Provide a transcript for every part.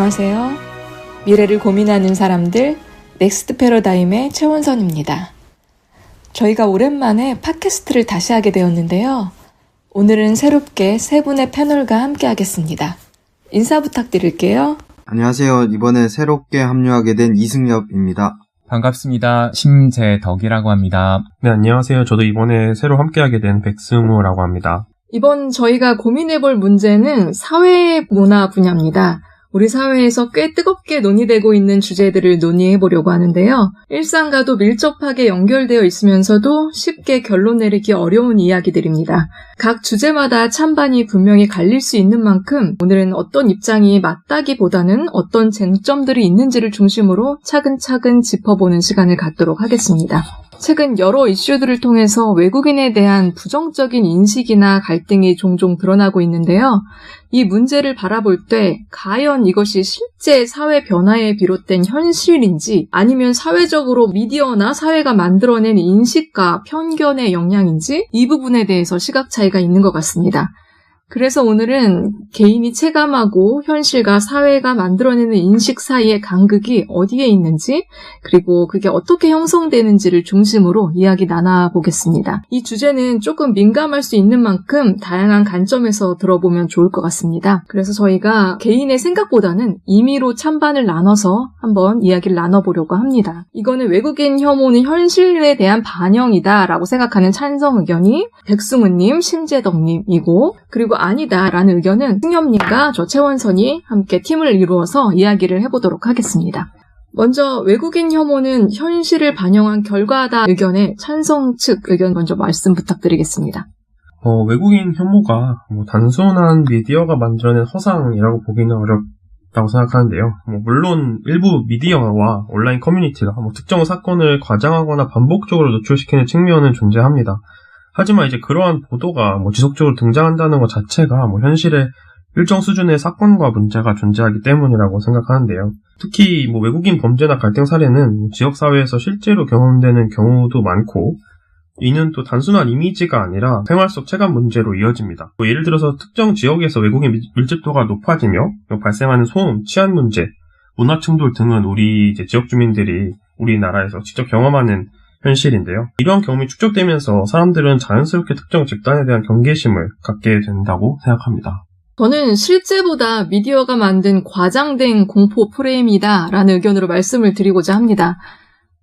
안녕하세요. 미래를 고민하는 사람들 넥스트 패러다임의 최원선입니다. 저희가 오랜만에 팟캐스트를 다시 하게 되었는데요. 오늘은 새롭게 세 분의 패널과 함께 하겠습니다. 인사 부탁드릴게요. 안녕하세요. 이번에 새롭게 합류하게 된 이승엽입니다. 반갑습니다. 심재덕이라고 합니다. 네, 안녕하세요. 저도 이번에 새로 함께하게 된 백승우라고 합니다. 이번 저희가 고민해볼 문제는 사회문화 분야입니다. 우리 사회에서 꽤 뜨겁게 논의되고 있는 주제들을 논의해보려고 하는데요. 일상과도 밀접하게 연결되어 있으면서도 쉽게 결론 내리기 어려운 이야기들입니다. 각 주제마다 찬반이 분명히 갈릴 수 있는 만큼 오늘은 어떤 입장이 맞다기보다는 어떤 쟁점들이 있는지를 중심으로 차근차근 짚어보는 시간을 갖도록 하겠습니다. 최근 여러 이슈들을 통해서 외국인에 대한 부정적인 인식이나 갈등이 종종 드러나고 있는데요. 이 문제를 바라볼 때 과연 이것이 실제 사회 변화에 비롯된 현실인지 아니면 사회적으로 미디어나 사회가 만들어낸 인식과 편견의 영향인지 이 부분에 대해서 시각 차이가 있는 것 같습니다. 그래서 오늘은 개인이 체감하고 현실과 사회가 만들어내는 인식 사이의 간극이 어디에 있는지 그리고 그게 어떻게 형성되는지를 중심으로 이야기 나눠보겠습니다. 이 주제는 조금 민감할 수 있는 만큼 다양한 관점에서 들어보면 좋을 것 같습니다. 그래서 저희가 개인의 생각보다는 임의로 찬반을 나눠서 한번 이야기를 나눠보려고 합니다. 이거는 외국인 혐오는 현실에 대한 반영이다라고 생각하는 찬성 의견이 백승우님, 심재덕님이고 그리고 아니다라는 의견은 승엽님과 저 최원선이 함께 팀을 이루어서 이야기를 해보도록 하겠습니다. 먼저 외국인 혐오는 현실을 반영한 결과다 의견의 찬성 측 의견 먼저 말씀 부탁드리겠습니다. 외국인 혐오가 단순한 미디어가 만들어낸 허상이라고 보기는 어렵다고 생각하는데요. 물론 일부 미디어와 온라인 커뮤니티가 특정 사건을 과장하거나 반복적으로 노출시키는 측면은 존재합니다. 하지만 이제 그러한 보도가 지속적으로 등장한다는 것 자체가 현실에 일정 수준의 사건과 문제가 존재하기 때문이라고 생각하는데요. 특히 외국인 범죄나 갈등 사례는 지역사회에서 실제로 경험되는 경우도 많고 이는 또 단순한 이미지가 아니라 생활 속 체감 문제로 이어집니다. 예를 들어서 특정 지역에서 외국인 밀집도가 높아지며 발생하는 소음, 치안 문제, 문화 충돌 등은 우리 지역 주민들이 우리나라에서 직접 경험하는 현실인데요. 이러한 경험이 축적되면서 사람들은 자연스럽게 특정 집단에 대한 경계심을 갖게 된다고 생각합니다. 저는 실제보다 미디어가 만든 과장된 공포 프레임이다라는 의견으로 말씀을 드리고자 합니다.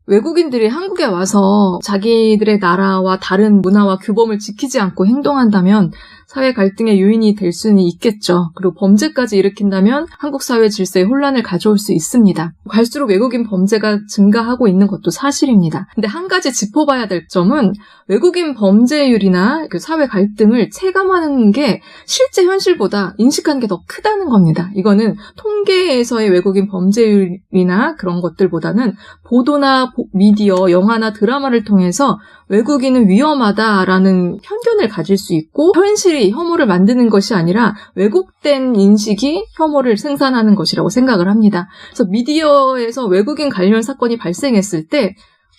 외국인들이 한국에 와서 자기들의 나라와 다른 문화와 규범을 지키지 않고 행동한다면 사회 갈등의 요인이 될 수는 있겠죠. 그리고 범죄까지 일으킨다면 한국 사회 질서에 혼란을 가져올 수 있습니다. 갈수록 외국인 범죄가 증가하고 있는 것도 사실입니다. 근데 한 가지 짚어봐야 될 점은 외국인 범죄율이나 그 사회 갈등을 체감하는 게 실제 현실보다 인식하는 게 더 크다는 겁니다. 이거는 통계에서의 외국인 범죄율이나 그런 것들보다는 보도나 미디어, 영화나 드라마를 통해서 외국인은 위험하다라는 편견을 가질 수 있고 현실이 혐오를 만드는 것이 아니라 왜곡된 인식이 혐오를 생산하는 것이라고 생각을 합니다. 그래서 미디어에서 외국인 관련 사건이 발생했을 때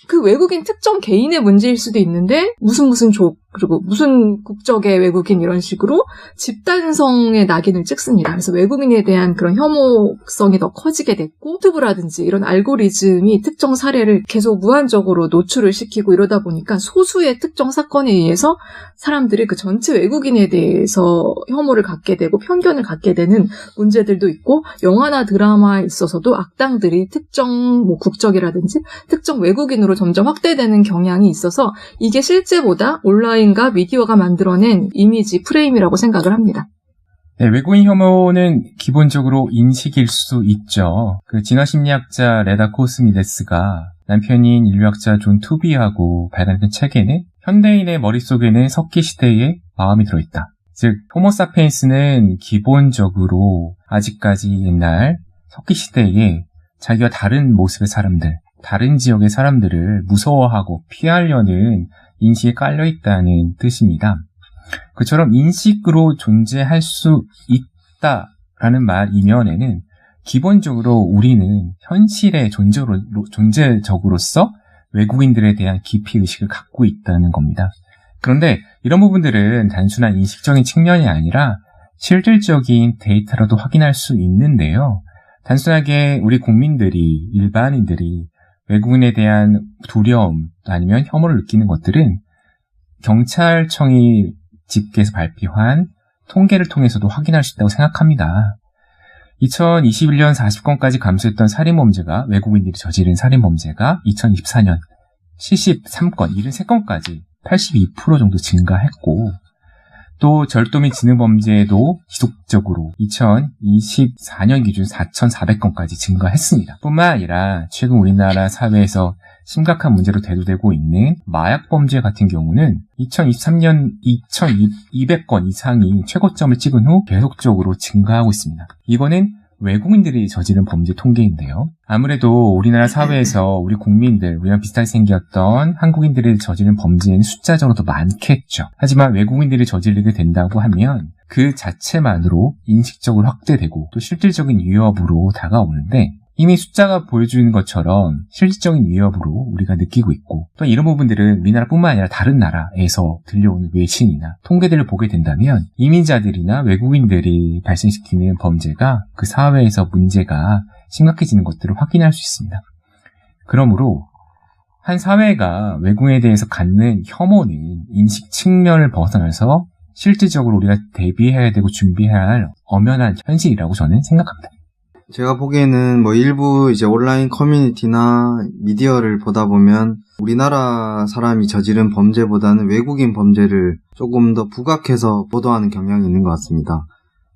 그 외국인 특정 개인의 문제일 수도 있는데 무슨 족 그리고 무슨 국적의 외국인 이런 식으로 집단성의 낙인을 찍습니다. 그래서 외국인에 대한 그런 혐오성이 더 커지게 됐고 유튜브라든지 이런 알고리즘이 특정 사례를 계속 무한적으로 노출을 시키고 이러다 보니까 소수의 특정 사건에 의해서 사람들이 그 전체 외국인에 대해서 혐오를 갖게 되고 편견을 갖게 되는 문제들도 있고 영화나 드라마에 있어서도 악당들이 특정 국적이라든지 특정 외국인으로 점점 확대되는 경향이 있어서 이게 실제보다 온라인과 미디어가 만들어낸 이미지 프레임이라고 생각을 합니다. 네, 외국인 혐오는 기본적으로 인식일 수 있죠. 진화심리학자 레다 코스미데스가 남편인 인류학자 존 투비하고 발간했던 책에는 현대인의 머릿속에는 석기 시대의 마음이 들어있다. 즉 호모사피엔스는 기본적으로 아직까지 옛날 석기 시대에 자기와 다른 모습의 사람들, 다른 지역의 사람들을 무서워하고 피하려는 인식에 깔려있다는 뜻입니다. 그처럼 인식으로 존재할 수 있다라는 말 이면에는 기본적으로 우리는 현실의 존재적으로서 외국인들에 대한 기피의식을 갖고 있다는 겁니다. 그런데 이런 부분들은 단순한 인식적인 측면이 아니라 실질적인 데이터로도 확인할 수 있는데요. 단순하게 우리 국민들이, 일반인들이 외국인에 대한 두려움 아니면 혐오를 느끼는 것들은 경찰청이 집계해서 발표한 통계를 통해서도 확인할 수 있다고 생각합니다. 2021년 40건까지 감소했던 살인범죄가, 외국인들이 저지른 살인범죄가 2024년 73건, 73건까지 82% 정도 증가했고, 또 절도 및 지능범죄도 지속적으로 2024년 기준 4,400건까지 증가했습니다. 뿐만 아니라 최근 우리나라 사회에서 심각한 문제로 대두되고 있는 마약범죄 같은 경우는 2023년 2,200건 이상이 최고점을 찍은 후 계속적으로 증가하고 있습니다. 이거는 외국인들이 저지른 범죄 통계인데요. 아무래도 우리나라 사회에서 우리 국민들, 우리랑 비슷하게 생겼던 한국인들이 저지른 범죄는 숫자적으로 더 많겠죠. 하지만 외국인들이 저지르게 된다고 하면 그 자체만으로 인식적으로 확대되고 또 실질적인 위협으로 다가오는데, 이미 숫자가 보여주는 것처럼 실질적인 위협으로 우리가 느끼고 있고, 또 이런 부분들은 우리나라뿐만 아니라 다른 나라에서 들려오는 외신이나 통계들을 보게 된다면 이민자들이나 외국인들이 발생시키는 범죄가 그 사회에서 문제가 심각해지는 것들을 확인할 수 있습니다. 그러므로 한 사회가 외국인에 대해서 갖는 혐오는 인식 측면을 벗어나서 실질적으로 우리가 대비해야 되고 준비해야 할 엄연한 현실이라고 저는 생각합니다. 제가 보기에는 일부 이제 온라인 커뮤니티나 미디어를 보다 보면 우리나라 사람이 저지른 범죄보다는 외국인 범죄를 조금 더 부각해서 보도하는 경향이 있는 것 같습니다.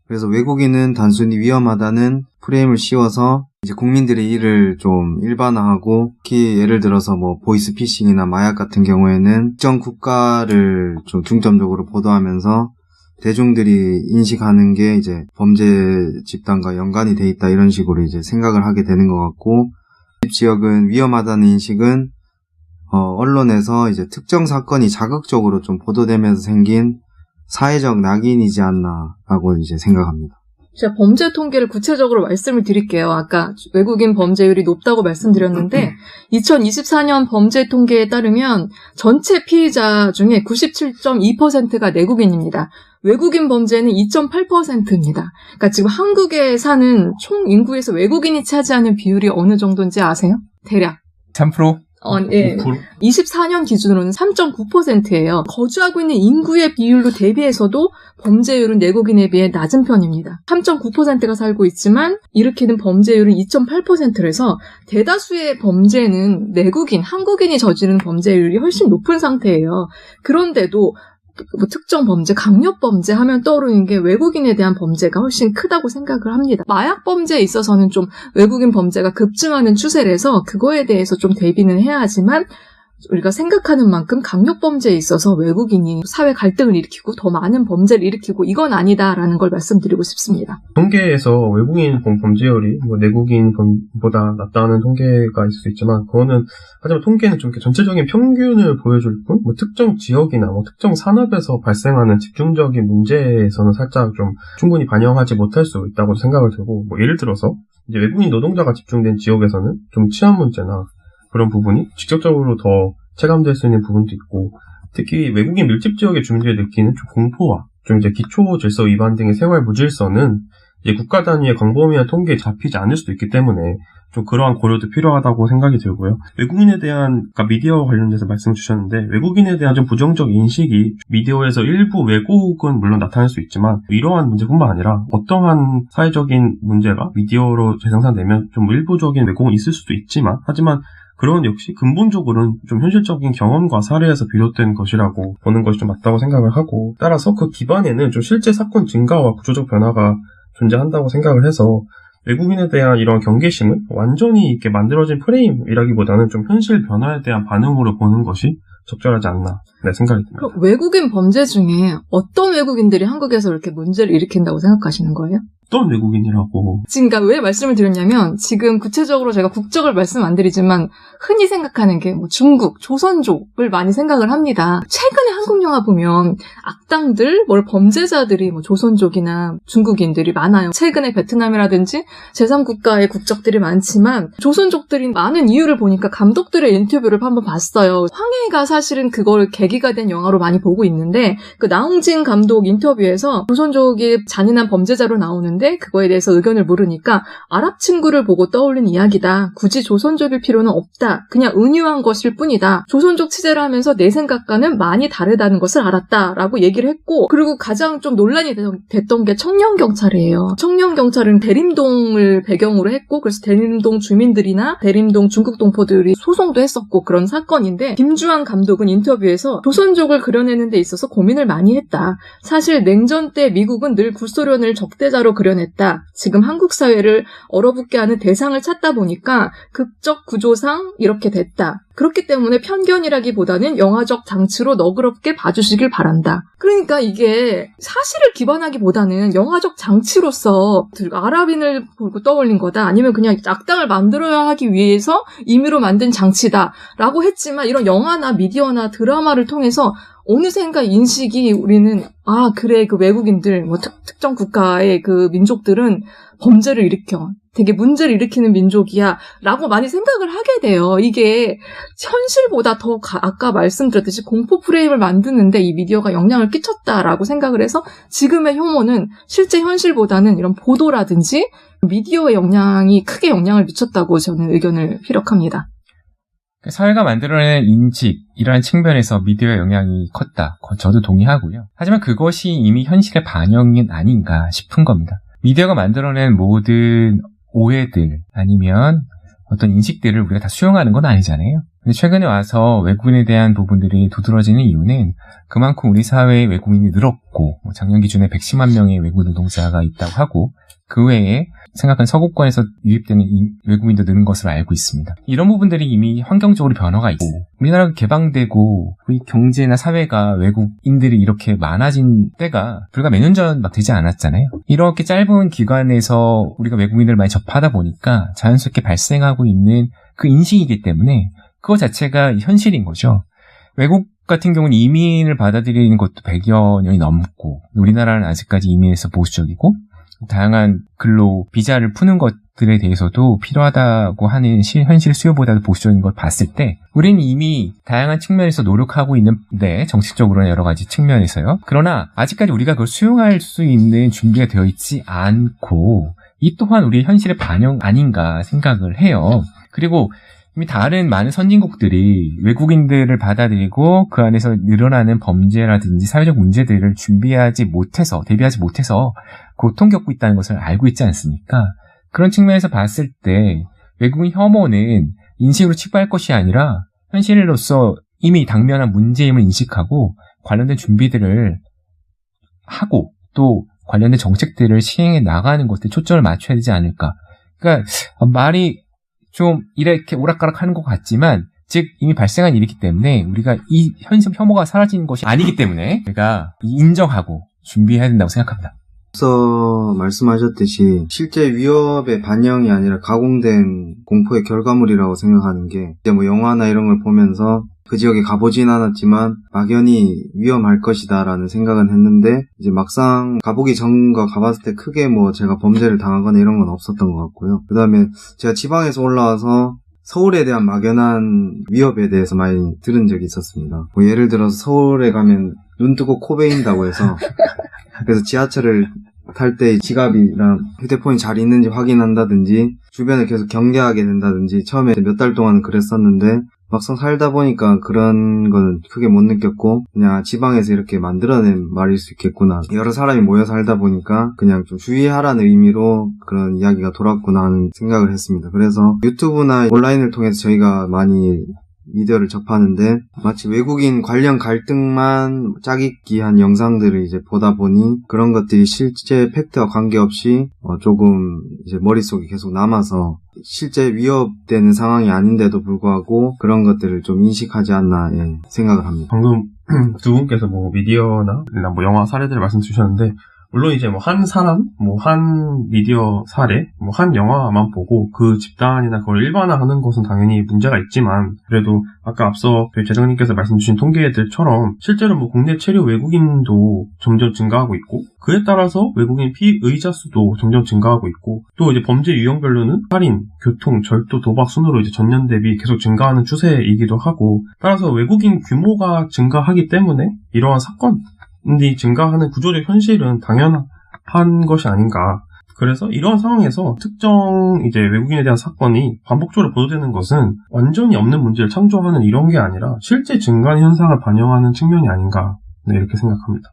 그래서 외국인은 단순히 위험하다는 프레임을 씌워서 이제 국민들의 일을 좀 일반화하고, 특히 예를 들어서 보이스피싱이나 마약 같은 경우에는 특정 국가를 좀 중점적으로 보도하면서 대중들이 인식하는 게 이제 범죄 집단과 연관이 돼 있다, 이런 식으로 이제 생각을 하게 되는 것 같고, 지역은 위험하다는 인식은 언론에서 이제 특정 사건이 자극적으로 좀 보도되면서 생긴 사회적 낙인이지 않나라고 이제 생각합니다. 제가 범죄 통계를 구체적으로 말씀을 드릴게요. 아까 외국인 범죄율이 높다고 말씀드렸는데 2024년 범죄 통계에 따르면 전체 피의자 중에 97.2%가 내국인입니다. 외국인 범죄는 2.8%입니다. 그러니까 지금 한국에 사는 총 인구에서 외국인이 차지하는 비율이 어느 정도인지 아세요? 대략 3%? 예. 24년 기준으로는 3.9%예요. 거주하고 있는 인구의 비율로 대비해서도 범죄율은 내국인에 비해 낮은 편입니다. 3.9%가 살고 있지만 일으키는 범죄율은 2.8%라서 대다수의 범죄는 내국인, 한국인이 저지르는 범죄율이 훨씬 높은 상태예요. 그런데도 특정 범죄, 강력 범죄 하면 떠오르는 게 외국인에 대한 범죄가 훨씬 크다고 생각을 합니다. 마약 범죄에 있어서는 좀 외국인 범죄가 급증하는 추세라서 그거에 대해서 좀 대비는 해야 하지만, 우리가 생각하는 만큼 강력 범죄에 있어서 외국인이 사회 갈등을 일으키고 더 많은 범죄를 일으키고 이건 아니다라는 걸 말씀드리고 싶습니다. 통계에서 외국인 범죄율이 내국인보다 낮다는 통계가 있을 수 있지만, 그거는 하지만 통계는 좀 이렇게 전체적인 평균을 보여줄 뿐, 특정 지역이나 특정 산업에서 발생하는 집중적인 문제에서는 살짝 좀 충분히 반영하지 못할 수 있다고 생각을 들고, 예를 들어서 이제 외국인 노동자가 집중된 지역에서는 좀 치안 문제나 그런 부분이 직접적으로 더 체감될 수 있는 부분도 있고, 특히 외국인 밀집 지역의 주민들이 느끼는 좀 공포와 좀 이제 기초 질서 위반 등의 생활 무질서는 이제 국가 단위의 광범위한 통계에 잡히지 않을 수도 있기 때문에 좀 그러한 고려도 필요하다고 생각이 들고요. 외국인에 대한, 미디어와 관련돼서 말씀 주셨는데, 외국인에 대한 좀 부정적 인식이 미디어에서 일부 왜곡은 물론 나타날 수 있지만, 이러한 문제뿐만 아니라 어떠한 사회적인 문제가 미디어로 재생산되면 좀 일부적인 왜곡은 있을 수도 있지만, 하지만 그런 역시 근본적으로는 좀 현실적인 경험과 사례에서 비롯된 것이라고 보는 것이 좀 맞다고 생각을 하고, 따라서 그 기반에는 좀 실제 사건 증가와 구조적 변화가 존재한다고 생각을 해서, 외국인에 대한 이런 경계심을 완전히 이렇게 만들어진 프레임이라기보다는 좀 현실 변화에 대한 반응으로 보는 것이 적절하지 않나 생각이 듭니다. 그럼 외국인 범죄 중에 어떤 외국인들이 한국에서 이렇게 문제를 일으킨다고 생각하시는 거예요? 어떤 외국인이라고? 그러니까 왜 말씀을 드렸냐면, 지금 구체적으로 제가 국적을 말씀 안 드리지만 흔히 생각하는 게 중국, 조선족을 많이 생각을 합니다. 최근에 한국 영화 보면 악당들, 범죄자들이 조선족이나 중국인들이 많아요. 최근에 베트남이라든지 제3국가의 국적들이 많지만 조선족들이 많은 이유를 보니까 감독들의 인터뷰를 한번 봤어요. 황해가 사실은 그걸 계기 계기가 된 영화로 많이 보고 있는데 그 나홍진 감독 인터뷰에서 조선족이 잔인한 범죄자로 나오는데 그거에 대해서 의견을 물으니까 아랍 친구를 보고 떠올린 이야기다. 굳이 조선족일 필요는 없다. 그냥 은유한 것일 뿐이다. 조선족 취재를 하면서 내 생각과는 많이 다르다는 것을 알았다라고 얘기를 했고 그리고 가장 좀 논란이 됐던 게 청년경찰이에요. 청년경찰은 대림동을 배경으로 했고 그래서 대림동 주민들이나 대림동 중국 동포들이 소송도 했었고 그런 사건인데 김주환 감독은 인터뷰에서 조선족을 그려내는 데 있어서 고민을 많이 했다. 사실 냉전 때 미국은 늘 구소련을 적대자로 그려냈다. 지금 한국 사회를 얼어붙게 하는 대상을 찾다 보니까 극적 구조상 이렇게 됐다. 그렇기 때문에 편견이라기보다는 영화적 장치로 너그럽게 봐주시길 바란다. 그러니까 이게 사실을 기반하기보다는 영화적 장치로서 아랍인을 보고 떠올린 거다. 아니면 그냥 악당을 만들어야 하기 위해서 임의로 만든 장치다라고 했지만 이런 영화나 미디어나 드라마를 통해서 어느샌가 인식이 우리는 그래 그 외국인들 뭐 특정 국가의 그 민족들은 범죄를 일으켜 되게 문제를 일으키는 민족이야 라고 많이 생각을 하게 돼요. 이게 현실보다 더 아까 말씀드렸듯이 공포 프레임을 만드는데 이 미디어가 영향을 끼쳤다라고 생각을 해서 지금의 혐오는 실제 현실보다는 이런 보도라든지 미디어의 영향이 크게 영향을 미쳤다고 저는 의견을 피력합니다. 사회가 만들어낸 인식이라는 측면에서 미디어의 영향이 컸다. 저도 동의하고요. 하지만 그것이 이미 현실의 반영이 아닌가 싶은 겁니다. 미디어가 만들어낸 모든 오해들 아니면 어떤 인식들을 우리가 다 수용하는 건 아니잖아요. 근데 최근에 와서 외국인에 대한 부분들이 두드러지는 이유는 그만큼 우리 사회에 외국인이 늘었고 작년 기준에 110만 명의 외국 노동자가 있다고 하고 그 외에 생각한 서구권에서 유입되는 외국인도 느는 것을 알고 있습니다. 이런 부분들이 이미 환경적으로 변화가 있고 우리나라가 개방되고 우리 경제나 사회가 외국인들이 이렇게 많아진 때가 불과 몇 년 전 막 되지 않았잖아요. 이렇게 짧은 기간에서 우리가 외국인들을 많이 접하다 보니까 자연스럽게 발생하고 있는 그 인식이기 때문에 그거 자체가 현실인 거죠. 외국 같은 경우는 이민을 받아들이는 것도 100여 년이 넘고 우리나라는 아직까지 이민에서 보수적이고 다양한 근로 비자를 푸는 것들에 대해서도 필요하다고 하는 현실 수요보다도 보수적인 걸 봤을 때 우리는 이미 다양한 측면에서 노력하고 있는데 정책적으로나 여러 가지 측면에서요. 그러나 아직까지 우리가 그걸 수용할 수 있는 준비가 되어 있지 않고 이 또한 우리의 현실의 반영 아닌가 생각을 해요. 그리고 이미 다른 많은 선진국들이 외국인들을 받아들이고 그 안에서 늘어나는 범죄라든지 사회적 문제들을 대비하지 못해서 고통 겪고 있다는 것을 알고 있지 않습니까? 그런 측면에서 봤을 때 외국인 혐오는 인식으로 치부할 것이 아니라 현실로서 이미 당면한 문제임을 인식하고 관련된 준비들을 하고 또 관련된 정책들을 시행해 나가는 것에 초점을 맞춰야 되지 않을까. 그러니까 말이 좀 이렇게 오락가락하는 것 같지만 즉 이미 발생한 일이기 때문에 우리가 이 현실 혐오가 사라지는 것이 아니기 때문에 우리가 인정하고 준비해야 된다고 생각합니다. 앞서 말씀하셨듯이 실제 위협의 반영이 아니라 가공된 공포의 결과물이라고 생각하는 게 이제 뭐 영화나 이런 걸 보면서 그 지역에 가보진 않았지만 막연히 위험할 것이다라는 생각은 했는데 이제 막상 가보기 전과 가봤을 때 크게 뭐 제가 범죄를 당하거나 이런 건 없었던 것 같고요. 그 다음에 제가 지방에서 올라와서 서울에 대한 막연한 위협에 대해서 많이 들은 적이 있었습니다. 뭐 예를 들어서 서울에 가면 눈 뜨고 코 베인다고 해서 그래서 지하철을 탈 때 지갑이랑 휴대폰이 잘 있는지 확인한다든지 주변을 계속 경계하게 된다든지 처음에 몇 달 동안 그랬었는데 막상 살다 보니까 그런 거는 크게 못 느꼈고 그냥 지방에서 이렇게 만들어낸 말일 수 있겠구나. 여러 사람이 모여 살다 보니까 그냥 좀 주의하라는 의미로 그런 이야기가 돌았구나 하는 생각을 했습니다. 그래서 유튜브나 온라인을 통해서 저희가 많이 미디어를 접하는데 마치 외국인 관련 갈등만 짜깁기한 영상들을 이제 보다 보니 그런 것들이 실제 팩트와 관계없이 조금 이제 머릿속에 계속 남아서 실제 위협되는 상황이 아닌데도 불구하고 그런 것들을 좀 인식하지 않나 생각을 합니다. 방금 두 분께서 뭐 미디어나 뭐 영화 사례들을 말씀 주셨는데 물론 이제 뭐 한 사람, 뭐 한 미디어 사례, 뭐 한 영화만 보고 그 집단이나 그걸 일반화하는 것은 당연히 문제가 있지만 그래도 아까 앞서 저희 재정님께서 말씀 주신 통계들처럼 실제로 뭐 국내 체류 외국인도 점점 증가하고 있고 그에 따라서 외국인 피의자 수도 점점 증가하고 있고 또 이제 범죄 유형별로는 살인, 교통, 절도, 도박 순으로 이제 전년 대비 계속 증가하는 추세이기도 하고 따라서 외국인 규모가 증가하기 때문에 이러한 사건이 증가하는 구조적 현실은 당연한 것이 아닌가. 그래서 이러한 상황에서 특정 이제 외국인에 대한 사건이 반복적으로 보도되는 것은 완전히 없는 문제를 창조하는 이런 게 아니라 실제 증가하는 현상을 반영하는 측면이 아닌가. 네, 이렇게 생각합니다.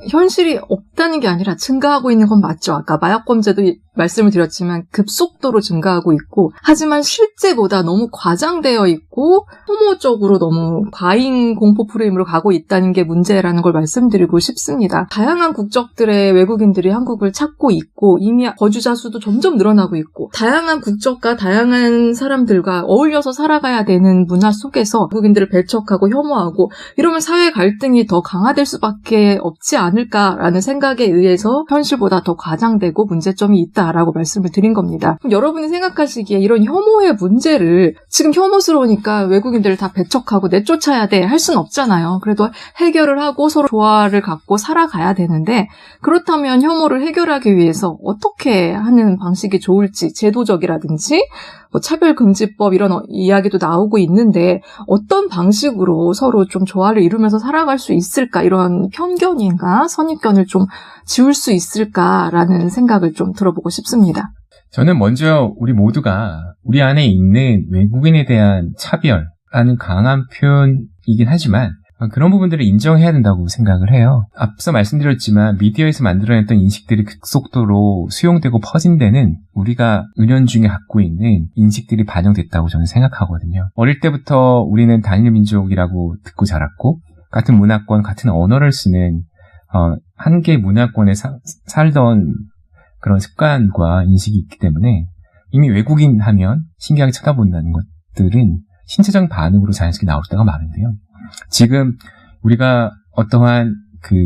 현실이 없다는 게 아니라 증가하고 있는 건 맞죠. 아까 마약 범죄도 말씀을 드렸지만 급속도로 증가하고 있고 하지만 실제보다 너무 과장되어 있고 혐오적으로 너무 과잉 공포 프레임으로 가고 있다는 게 문제라는 걸 말씀드리고 싶습니다. 다양한 국적들의 외국인들이 한국을 찾고 있고 이미 거주자 수도 점점 늘어나고 있고 다양한 국적과 다양한 사람들과 어울려서 살아가야 되는 문화 속에서 외국인들을 배척하고 혐오하고 이러면 사회 갈등이 더 강화될 수밖에 없지 않을까라는 생각에 의해서 현실보다 더 과장되고 문제점이 있다라고 말씀을 드린 겁니다. 그럼 여러분이 생각하시기에 이런 혐오의 문제를 지금 혐오스러우니까 외국인들을 다 배척하고 내쫓아야 돼 할 수는 없잖아요. 그래도 해결을 하고 서로 조화를 갖고 살아가야 되는데 그렇다면 혐오를 해결하기 위해서 어떻게 하는 방식이 좋을지 제도적이라든지 뭐 차별금지법 이런 이야기도 나오고 있는데 어떤 방식으로 서로 좀 조화를 이루면서 살아갈 수 있을까 이런 편견인가 선입견을 좀 지울 수 있을까라는 생각을 좀 들어보고 싶습니다. 저는 먼저 우리 모두가 우리 안에 있는 외국인에 대한 차별라는 강한 표현이긴 하지만 그런 부분들을 인정해야 된다고 생각을 해요. 앞서 말씀드렸지만 미디어에서 만들어냈던 인식들이 급속도로 수용되고 퍼진 데는 우리가 은연중에 갖고 있는 인식들이 반영됐다고 저는 생각하거든요. 어릴 때부터 우리는 단일 민족이라고 듣고 자랐고 같은 문화권, 같은 언어를 쓰는 한 개의 문화권에 살던 그런 습관과 인식이 있기 때문에 이미 외국인 하면 신기하게 쳐다본다는 것들은 신체적인 반응으로 자연스럽게 나올 때가 많은데요. 지금 우리가 어떠한 그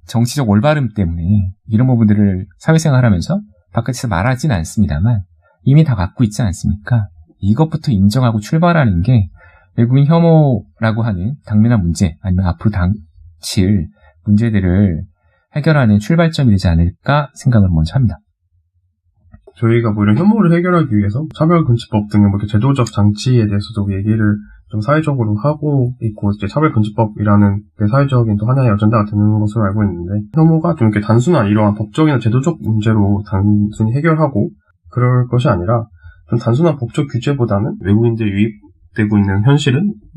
정치적 올바름 때문에 이런 부분들을 사회생활하면서 바깥에서 말하지는 않습니다만 이미 다 갖고 있지 않습니까? 이것부터 인정하고 출발하는 게 외국인 혐오라고 하는 당면한 문제 아니면 앞으로 닥칠 문제들을 해결하는 출발점이 되지 않을까 생각을 먼저 합니다. 저희가 뭐 이런 혐오를 해결하기 위해서 차별금지법 등의 뭐 이렇게 제도적 장치에 대해서도 얘기를 좀 사회적으로 하고 있고 이제 차별금지법이라는 게 사회적인 또 하나의 어젠다가 되는 것으로 알고 있는데 혐오가 좀 이렇게 단순한 이러한 법적이나 제도적 문제로 단순히 해결하고 그럴 것이 아니라 좀 단순한 법적 규제보다는 외국인들이 유입되고 있는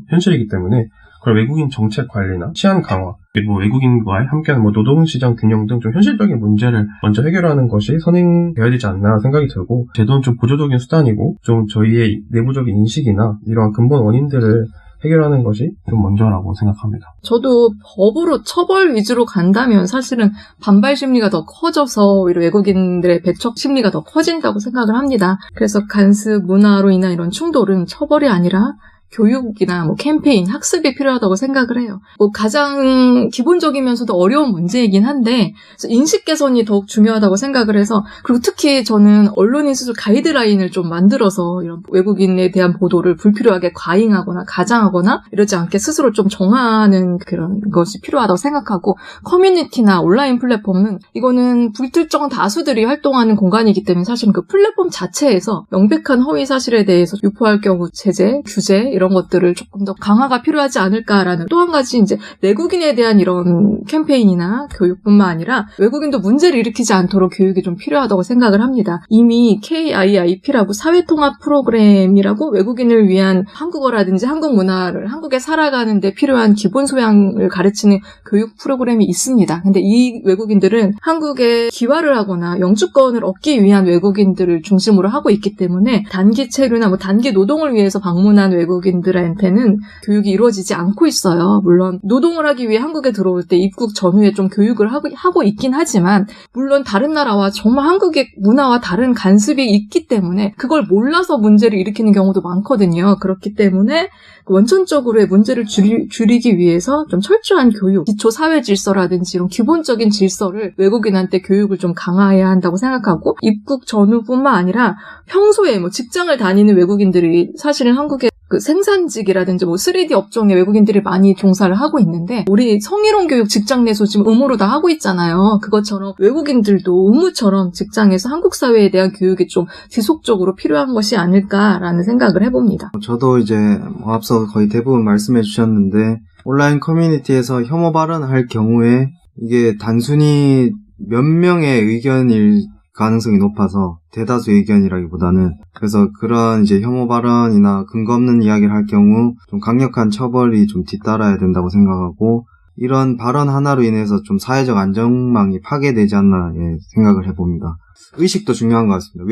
현실이기 때문에 그걸 외국인 정책 관리나 치안 강화, 뭐 외국인과의 함께하는 뭐 노동시장 균형 등 좀 현실적인 문제를 먼저 해결하는 것이 선행되어야 되지 않나 생각이 들고 제도는 좀 보조적인 수단이고 좀 저희의 내부적인 인식이나 이러한 근본 원인들을 해결하는 것이 좀 먼저라고 생각합니다. 저도 법으로 처벌 위주로 간다면 사실은 반발 심리가 더 커져서 오히려 외국인들의 배척 심리가 더 커진다고 생각을 합니다. 그래서 간습 문화로 인한 이런 충돌은 처벌이 아니라 교육이나 뭐 캠페인, 학습이 필요하다고 생각을 해요. 뭐 가장 기본적이면서도 어려운 문제이긴 한데 인식 개선이 더욱 중요하다고 생각을 해서 그리고 특히 저는 언론인 스스로 가이드라인을 좀 만들어서 이런 외국인에 대한 보도를 불필요하게 과잉하거나 가장하거나 이러지 않게 스스로 좀 정하는 그런 것이 필요하다고 생각하고 커뮤니티나 온라인 플랫폼은 이거는 불특정 다수들이 활동하는 공간이기 때문에 사실은 그 플랫폼 자체에서 명백한 허위 사실에 대해서 유포할 경우 제재, 규제 이런 것들을 조금 더 강화가 필요하지 않을까라는 또 한 가지 이제 내국인에 대한 이런 캠페인이나 교육뿐만 아니라 외국인도 문제를 일으키지 않도록 교육이 좀 필요하다고 생각을 합니다. 이미 KIIP라고 사회통합 프로그램이라고 외국인을 위한 한국어라든지 한국 문화를 한국에 살아가는 데 필요한 기본 소양을 가르치는 교육 프로그램이 있습니다. 근데 이 외국인들은 한국에 귀화를 하거나 영주권을 얻기 위한 외국인들을 중심으로 하고 있기 때문에 단기 체류나 뭐 단기 노동을 위해서 방문한 외국인 외국인들한테는 교육이 이루어지지 않고 있어요. 물론 노동을 하기 위해 한국에 들어올 때 입국 전후에 좀 교육을 하고 있긴 하지만 물론 다른 나라와 정말 한국의 문화와 다른 간습이 있기 때문에 그걸 몰라서 문제를 일으키는 경우도 많거든요. 그렇기 때문에 원천적으로의 문제를 줄이기 위해서 좀 철저한 교육, 기초 사회 질서라든지 이런 기본적인 질서를 외국인한테 교육을 좀 강화해야 한다고 생각하고 입국 전후뿐만 아니라 평소에 뭐 직장을 다니는 외국인들이 사실은 한국의 그 생산직이라든지 뭐 3D 업종에 외국인들이 많이 종사를 하고 있는데 우리 성희롱 교육 직장 내에서 지금 의무로 다 하고 있잖아요. 그것처럼 외국인들도 의무처럼 직장에서 한국 사회에 대한 교육이 좀 지속적으로 필요한 것이 아닐까라는 생각을 해봅니다. 저도 이제 앞서 거의 대부분 말씀해 주셨는데 온라인 커뮤니티에서 혐오 발언을 할 경우에 이게 단순히 몇 명의 의견일 가능성이 높아서 대다수 의견이라기보다는 그래서 그런 이제 혐오 발언이나 근거 없는 이야기를 할 경우 좀 강력한 처벌이 좀 뒤따라야 된다고 생각하고 이런 발언 하나로 인해서 좀 사회적 안전망이 파괴되지 않나 생각을 해봅니다. 의식도 중요한 것 같습니다.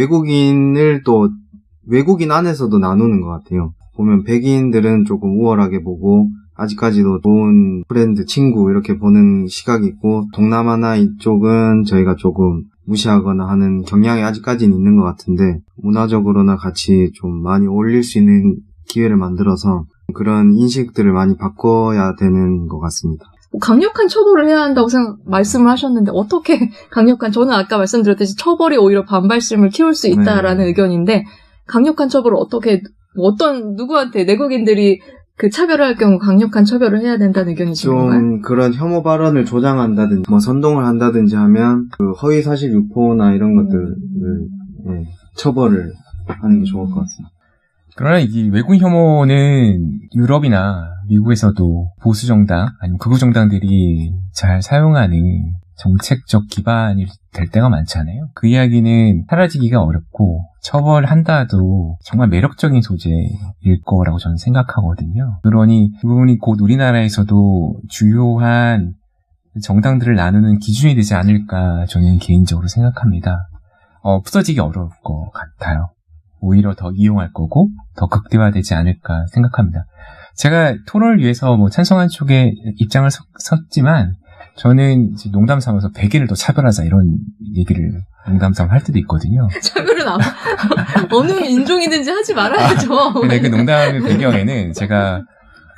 외국인 안에서도 나누는 것 같아요. 보면 백인들은 조금 우월하게 보고 아직까지도 좋은 프렌드, 친구 이렇게 보는 시각이 있고 동남아나 이쪽은 저희가 조금 무시하거나 하는 경향이 아직까지는 있는 것 같은데 문화적으로나 같이 좀 많이 어울릴 수 있는 기회를 만들어서 그런 인식들을 많이 바꿔야 되는 것 같습니다. 강력한 처벌을 해야 한다고 말씀을 하셨는데 어떻게 저는 아까 말씀드렸듯이 처벌이 오히려 반발심을 키울 수 있다라는 의견인데 강력한 처벌을 어떻게 누구한테 내국인들이 그 차별을 할 경우 강력한 처벌을 해야 된다는 의견이신 건가요? 좀 그런 혐오 발언을 조장한다든지 뭐 선동을 한다든지 하면 그 허위 사실 유포나 이런 것들을 처벌을 하는 게 좋을 것 같습니다. 그러나 이 외국인 혐오는 유럽이나 미국에서도 보수 정당 아니면 극우 정당들이 잘 사용하는 정책적 기반이 될 때가 많잖아요. 그 이야기는 사라지기가 어렵고 처벌한다도 정말 매력적인 소재일 거라고 저는 생각하거든요. 그러니 그 부분이 곧 우리나라에서도 주요한 정당들을 나누는 기준이 되지 않을까 저는 개인적으로 생각합니다. 부서지기 어려울 것 같아요. 오히려 더 이용할 거고 더 극대화되지 않을까 생각합니다. 제가 토론을 위해서 찬성한 쪽에 입장을 섰지만 저는 이제 농담 삼아서 백인을 더 차별하자 이런 얘기를 농담 삼아 할 때도 있거든요. 차별은 어느 인종이든지 하지 말아야죠. 근데 그 농담의 배경에는 제가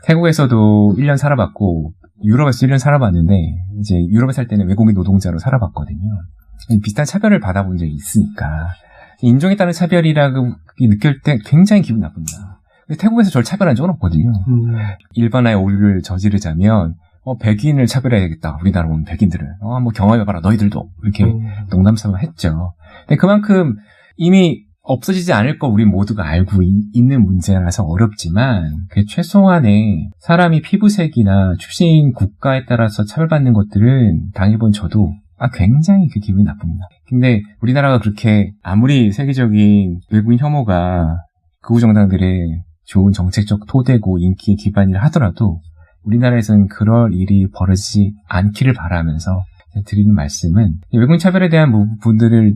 태국에서도 1년 살아봤고 유럽에서 1년 살아봤는데 이제 유럽에 살 때는 외국인 노동자로 살아봤거든요. 비슷한 차별을 받아본 적이 있으니까 인종에 따른 차별이라고 느낄 때 굉장히 기분 나쁩니다. 근데 태국에서 저를 차별한 적은 없거든요. 일반화의 오류를 저지르자면 백인을 차별해야겠다. 우리나라 오는 백인들을. 경험해봐라. 너희들도. 이렇게 농담삼아 했죠. 근데 그만큼 이미 없어지지 않을 거 우리 모두가 알고 있는 문제라서 어렵지만 최소한의 사람이 피부색이나 출신 국가에 따라서 차별받는 것들은 당해본 저도 굉장히 기분이 나쁩니다. 근데 우리나라가 그렇게 아무리 세계적인 외국인 혐오가 극우 정당들의 좋은 정책적 토대고 인기의 기반이라 하더라도 우리나라에서는 그럴 일이 벌어지지 않기를 바라면서 드리는 말씀은 외국인 차별에 대한 부분들을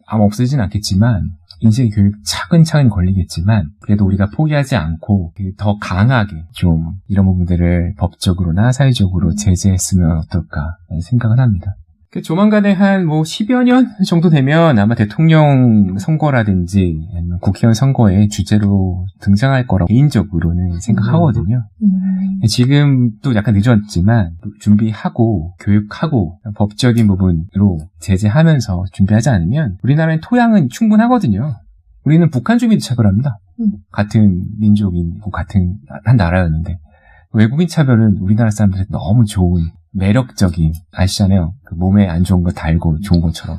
아마 없어지진 않겠지만 인식의 교육 차근차근 걸리겠지만 그래도 우리가 포기하지 않고 더 강하게 좀 이런 부분들을 법적으로나 사회적으로 제재했으면 어떨까 생각은 합니다. 조만간에 한 10여 년 정도 되면 아마 대통령 선거라든지 아니면 국회의원 선거에 주제로 등장할 거라고 개인적으로는 생각하거든요. 지금도 약간 늦었지만 준비하고 교육하고 법적인 부분으로 제재하면서 준비하지 않으면 우리나라의 토양은 충분하거든요. 우리는 북한 주민도 차별합니다. 같은 민족이고 같은 한 나라였는데 외국인 차별은 우리나라 사람들한테 너무 좋은 매력적인 아시잖아요. 그 몸에 안 좋은 거 달고 좋은 것처럼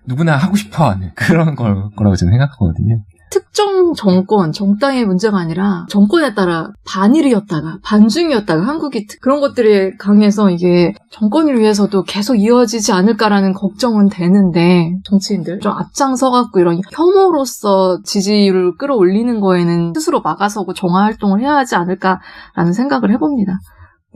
누구나 하고 싶어하는 그런 거라고 저는 생각하거든요. 특정 정당의 문제가 아니라 정권에 따라 반일이었다가 반중이었다가 한국이 그런 것들이 강해서 이게 정권을 위해서도 계속 이어지지 않을까라는 걱정은 되는데 정치인들 좀 앞장서갖고 이런 혐오로서 지지율을 끌어올리는 거에는 스스로 막아서고 정화활동을 해야 하지 않을까라는 생각을 해봅니다.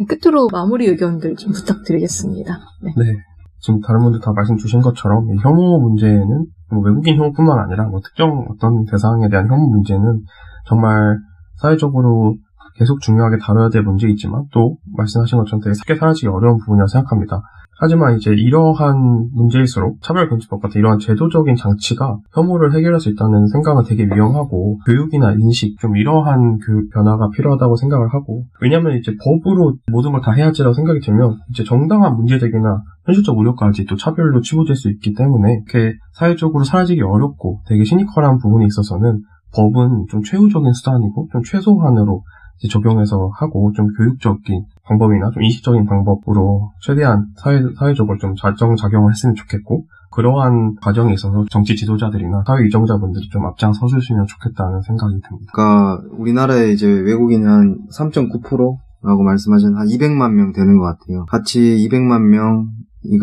끝으로 마무리 의견들 좀 부탁드리겠습니다. 네. 지금 다른 분들 다 말씀 주신 것처럼 혐오 문제는 외국인 혐오뿐만 아니라 특정 어떤 대상에 대한 혐오 문제는 정말 사회적으로 계속 중요하게 다뤄야 될 문제이지만 또 말씀하신 것처럼 되게 쉽게 사라지기 어려운 부분이라고 생각합니다. 하지만 이제 이러한 문제일수록 차별금지법 같은 이러한 제도적인 장치가 혐오를 해결할 수 있다는 생각은 되게 위험하고 교육이나 인식 좀 이러한 교육 변화가 필요하다고 생각을 하고 왜냐하면 이제 법으로 모든 걸 다 해야지라고 생각이 들면 이제 정당한 문제제기나 현실적 우려까지 또 차별로 치부될 수 있기 때문에 이렇게 사회적으로 사라지기 어렵고 되게 시니컬한 부분에 있어서는 법은 좀 최후적인 수단이고 좀 최소한으로 이제 적용해서 하고 좀 교육적인 방법이나 좀 인식적인 방법으로 최대한 사회적으로 좀 작용을 했으면 좋겠고 그러한 과정에 있어서 정치 지도자들이나 사회 이정자분들이 좀 앞장서 주시면 좋겠다는 생각이 듭니다. 그러니까 우리나라에 이제 외국인이 한 3.9%라고 말씀하신 한 200만 명 되는 것 같아요. 같이 200만 명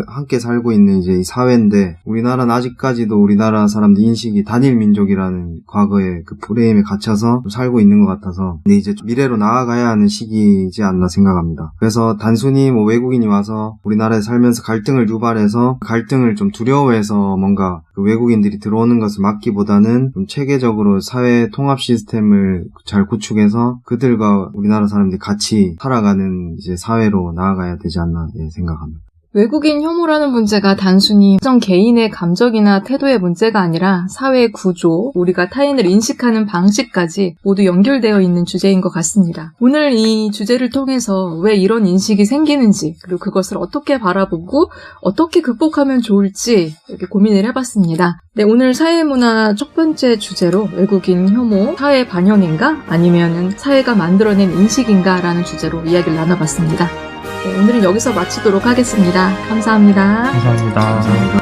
함께 살고 있는 이제 이 사회인데 우리나라는 아직까지도 우리나라 사람들 인식이 단일 민족이라는 과거의 그 프레임에 갇혀서 살고 있는 것 같아서 근데 이제 미래로 나아가야 하는 시기이지 않나 생각합니다. 그래서 단순히 뭐 외국인이 와서 우리나라에 살면서 갈등을 유발해서 갈등을 좀 두려워해서 뭔가 그 외국인들이 들어오는 것을 막기보다는 좀 체계적으로 사회 통합 시스템을 잘 구축해서 그들과 우리나라 사람들이 같이 살아가는 이제 사회로 나아가야 되지 않나 생각합니다. 외국인 혐오라는 문제가 단순히 특정 개인의 감정이나 태도의 문제가 아니라 사회의 구조, 우리가 타인을 인식하는 방식까지 모두 연결되어 있는 주제인 것 같습니다. 오늘 이 주제를 통해서 왜 이런 인식이 생기는지 그리고 그것을 어떻게 바라보고 어떻게 극복하면 좋을지 이렇게 고민을 해봤습니다. 네, 오늘 사회문화 첫 번째 주제로 외국인 혐오, 사회 반영인가 아니면은 사회가 만들어낸 인식인가 라는 주제로 이야기를 나눠봤습니다. 네, 오늘은 여기서 마치도록 하겠습니다. 감사합니다. 감사합니다.